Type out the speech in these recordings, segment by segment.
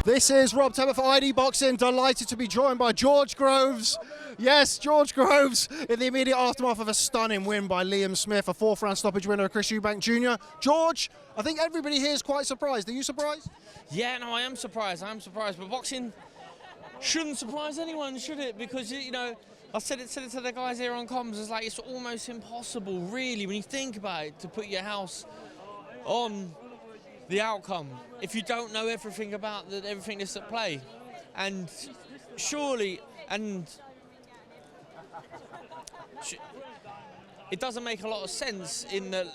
This is Rob Tebbutt for ID Boxing, delighted to be joined by George Groves. Yes, George Groves in the immediate aftermath of a stunning win by Liam Smith, a 4th round stoppage winner of Chris Eubank Jr. George, I think everybody here is quite surprised. Are you surprised? Yeah, no, I am surprised, but boxing shouldn't surprise anyone, should it? Because, you know, I said it to the guys here on comms, it's almost impossible, really, when you think about it, to put your house on the outcome if you don't know everything about everything that's at play. And surely, it doesn't make a lot of sense in that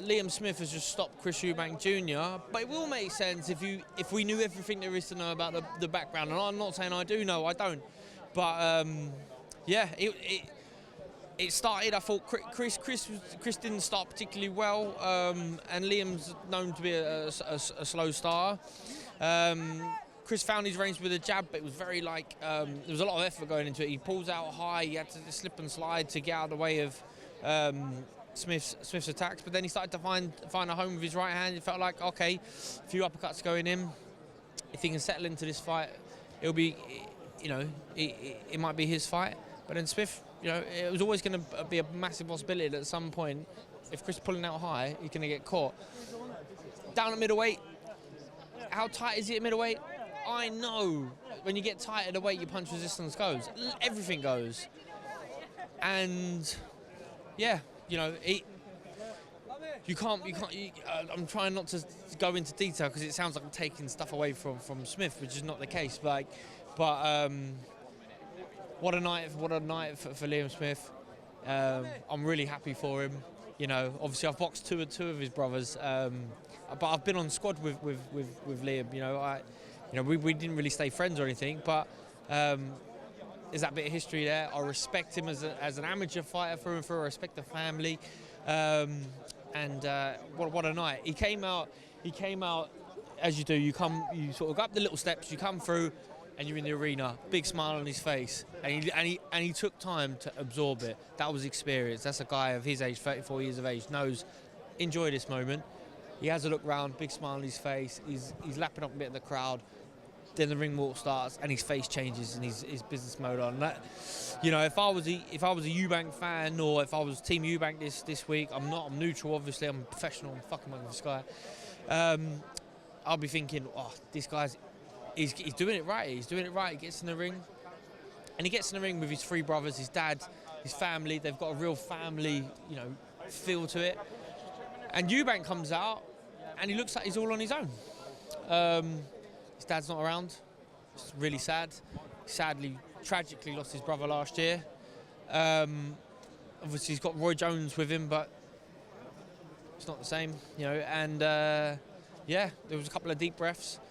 Liam Smith has just stopped Chris Eubank Jr. But it will make sense if we knew everything there is to know about the background. And I'm not saying I do know, I don't. But yeah, it started. I thought Chris didn't start particularly well, and Liam's known to be a slow starter. Chris found his range with a jab, but it was very there was a lot of effort going into it. He pulls out high, he had to slip and slide to get out of the way of Smith's attacks, but then he started to find a home with his right hand. It felt like, okay, a few uppercuts going in. If he can settle into this fight, it'll be, you know, it might be his fight. But then Smith, you know, it was always going to be a massive possibility that at some point, if Chris is pulling out high, he's going to get caught. Down at middleweight, how tight is it at middleweight? I know when you get tight at the weight, your punch resistance goes. Everything goes. And yeah, you know, you can't. I'm trying not to go into detail because it sounds like I'm taking stuff away from Smith, which is not the case. But what a night for Liam Smith. I'm really happy for him. You know, obviously I've boxed two of his brothers, but I've been on squad with Liam. You know, we didn't really stay friends or anything, but there's that bit of history there. I respect him as an amateur fighter through and through. I respect the family, and what a night. He came out as you do. You sort of go up the little steps. You come through. And you're in the arena, big smile on his face, and he took time to absorb it. That was experience. That's a guy of his age, 34 years of age, knows, enjoy this moment. He has a look round, big smile on his face. He's lapping up a bit of the crowd. Then the ring walk starts, and his face changes, and his business mode on. That, you know, if I was a Eubank fan, or if I was Team Eubank this week, I'm not. I'm neutral, obviously. I'm a professional. I'm fucking with this guy. I'll be thinking, oh, this guy's. He's doing it right. He's doing it right. He gets in the ring, and he gets in the ring with his 3 brothers, his dad, his family. They've got a real family, you know, feel to it. And Eubank comes out, and he looks like he's all on his own. His dad's not around. It's really sad. Sadly, tragically lost his brother last year. Obviously, he's got Roy Jones with him, but it's not the same, you know. And yeah, there was a couple of deep breaths.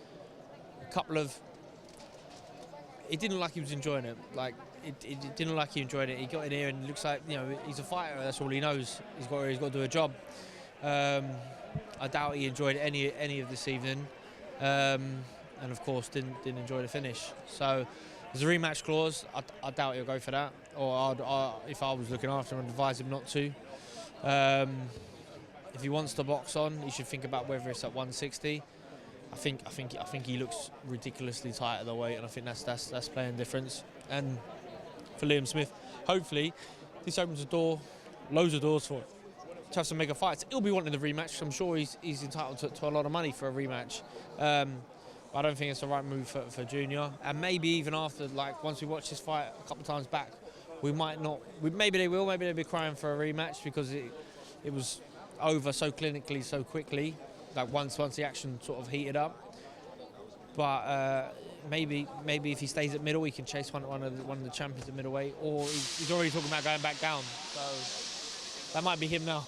It didn't look like he was enjoying it. Like it didn't look like he enjoyed it. He got in here and it looks like, you know, he's a fighter. That's all he knows. He's got to do a job. I doubt he enjoyed any of this evening, and of course didn't enjoy the finish. So there's a rematch clause. I doubt he'll go for that. Or if I was looking after him, I'd advise him not to. If he wants to box on, he should think about whether it's at 160. I think he looks ridiculously tight at the weight, and I think that's playing difference. And for Liam Smith, hopefully, this opens a door, loads of doors for him to have some mega fights. He'll be wanting the rematch. I'm sure he's entitled to a lot of money for a rematch. I don't think it's the right move for Junior. And maybe even after, like once we watch this fight a couple of times back, we might not. Maybe they will. Maybe they'll be crying for a rematch because it was over so clinically, so quickly. Like once the action sort of heated up, but maybe if he stays at middle, he can chase one of the champions at middleweight, or he's already talking about going back down. So that might be him now.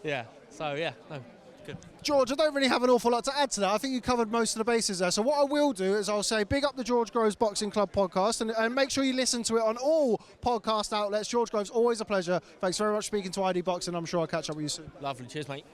Yeah. So yeah, no, good. George, I don't really have an awful lot to add to that. I think you covered most of the bases there. So what I will do is I'll say big up the George Groves Boxing Club podcast, and make sure you listen to it on all podcast outlets. George Groves, always a pleasure. Thanks very much for speaking to ID Boxing. I'm sure I'll catch up with you soon. Lovely. Cheers, mate.